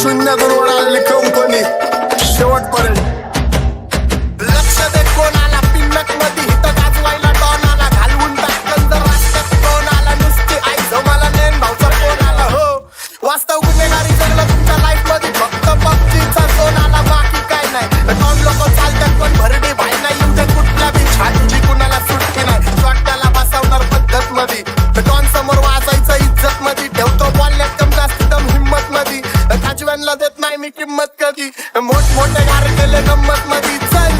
शून्यातून ओढाली company शेवटपर्यंत. लक्ष दे कोणाला पिन्नक मध्ये हित गाजवायला डॉन आला, घालवून टाकन जर रास्त्यात कोण आला, नुसती आई मला नेन भावचा कोण आला. हो वास्तव गुन्हेगारी जगलं तुमच्या लाईफ मध्ये, फक्त पबजीचा झोन आला, बाकी काय नाही. डॉन लोक चालतात पण भरडी भाई नाही, येऊ कुठल्या बी छातीची कुणाला सुट्टी नाही. शॉटला बसवणार पद्धत मध्ये, डॉन समोर वाजायचं इज्जत मध्ये, ठेवतो बोलण्यात कम जास्त दम हिम्मत मध्ये. काजव्यांना देत नाही मी किंमत कधी, मोठमोठे गार केले गंमत मध्ये. चल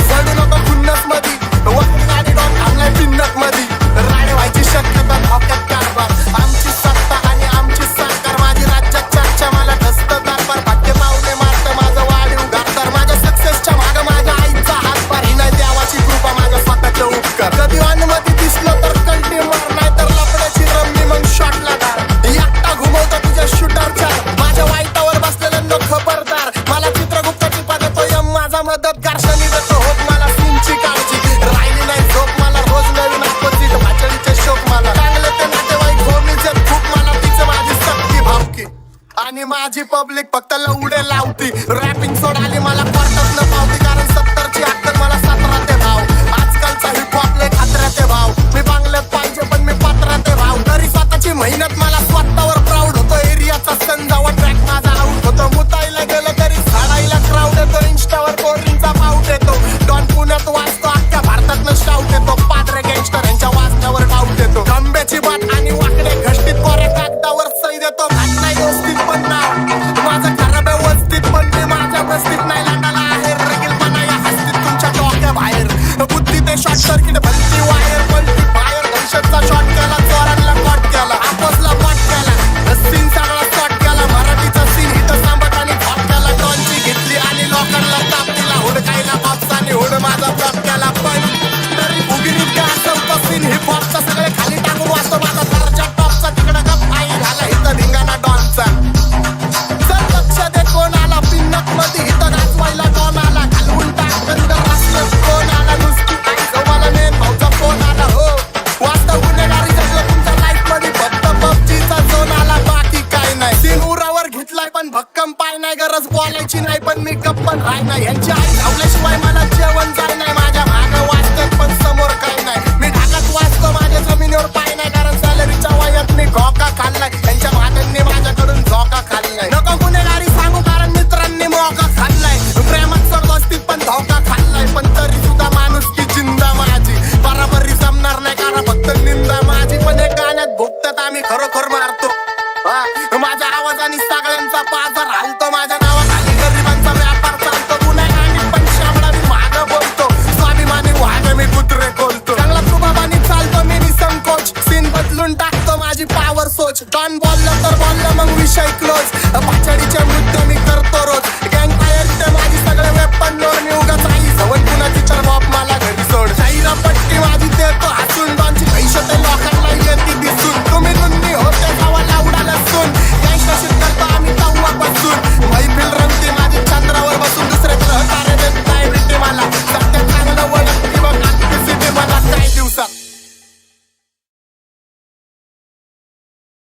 चढू नको खुन्नस मध्ये, वक्ती गाडी डॉन थांबलाय पिन्नक मध्ये. राडे व्हायची शक्यता धोक्यात कारभार, आमची सत्ता आणि आमची सरकार, माझी राज्यात चर्चा मला धस्त कारभार. भाग्य पावले मारतं माझं वाढीव घरदार, माझ्या सक्सेसच्या मागं माझ्या आईचा हातभार. ही नाही देवाची कृपा माझ्या स्वतःचे उपकार. कधी अनुमती दिसलं तर कल्टी मार, नाही तर लपड्याची रमणी मग शॉटला धार. एकटा घुमवतो तुझ्या शूटरच्या, माझ्या वाईटावर बसलेल्यांना खबरदार. मला चित्रगुप्ताची देतो यम माझा मदतगार, शनी देतो होप मला तुमची काळजी. राहिली नाही झोप मला रोज नवीन अपोजिट, भाचडीचे शोक मला चांगले ते नातेवाईक होमीचे खूप, मला तिचं माझी सक्ती भावकी आणि माझी पब्लिक फक्त लवडे लावती. रॅपिंग सोडाली मला कोर्टात न पावती, कारण 70ची अक्कल मला 17 ते भाव. आजकालचा हिप हॉप लय खात्र्याते भाव, मी बांगल्यात पाहिजे पण मी पात्राते भाव. तरी स्वतःची मेहनत मला स्वतःवर प्राऊड होतो. एरियाचा संजावा ट्रॅक माझा आउट होतो. मुताईला गेलं तरी झाडाईला क्राऊड येतो, इंस्टावर कोरिंगचा पाऊट येतो. डॉन पुण्यात वाचतो, अख्ख्या भारतात शाऊट येतो. पात्रे गँगस्टर यांच्या वाचण्यावर डाऊट येतो. खंब्याची बात आणि वाकडे घष्टीत कोऱ्या कागदावर सही देतो. घात नाही दोस्तीत पण नाव माझं खराब आहे वस्तीत, पण मी माझ्या बस्तीत नाही लाटाला आहे. रगीलपणा या हस्तीत तुमच्या डोक्या बाहेर, बुद्धी ते शॉर्ट सर्किट भलती वायर पलटी फायर. दहशतचा शॉट केला, चोरांना कॉट केला, आपोसला पाठ केला, सीन सगळा शॉट केला. मराठीचा सीन हिट सांबट आणि थॉट केला. डॉनची घेतली आणि लोकांना ताप दिला, हुडकायला बापसाने हुड माझा ब्लॉक केला. पण तरी भुगिनीत काय असं सीन हिप हॉपचा, सगळे खाली टाकून वाचतो माझा दर्जा टॉपचा. तिकडं गप आई घाला इथं धिंगाणा डॉनचा. चल लक्ष दे कोणाला पिन्नक मध्ये हित गाजवायला डॉन आला, घालवून टाकन जर रास्त्यात कोण आला, नुसती आई मला नेन भावचा फोन आला. हो वास्तव गुन्हेगारी जगलं तुमच्या लाईफ मध्ये, फक्त पबजीचा झोन आला, बाकी काय नाही. सीन उरावर घेतलाय पण भक्कम पाय नाही, गरज बोलायची नाही पण मी गप्पन राय नाही. यांची आई धावल्याशिवाय मला जेवण जाय नाही. माझ्या मागं वाचतात पण समोर काय नाही. मी ढाकात वाचतो माझ्या जमिनीवर पाय नाही, कारण सॅलरीच्या वयात मी घोका खाल्लाय. त्यांच्या भागांनी माझ्याकडून झोका खाल्लाय. नको गुन्हेगारी सांगू कारण मित्रांनी मोका खाल्लाय. प्रेमात सरदोस्तीत पण धोका खाल्लाय, पण तरी सुद्धा माणूस की जिंदा माझी. बराबरी जमणार नाही कारण फक्त निंदा माझी. पण एक गाण्यात भुकतात आम्ही खरोखर मारतो. माझ्या आवाजाने सगळ्यांचा पाझर हालतो. माझ्या नावाखाली गरिबांचा व्यापार चालतो. गुन्हेगारी पण शामळा मी मागं बोलतो. स्वाभिमानी वाघ मी कुत्रे खोलतो. चांगला प्रभावानी चालतो मी निसंकोच. सीन बदलून टाकतो माझी पावर सोच. डॉन बोललं तर बोललं मग विषय क्लोज. भाचडीचे मुद्दे मी करतो रोज.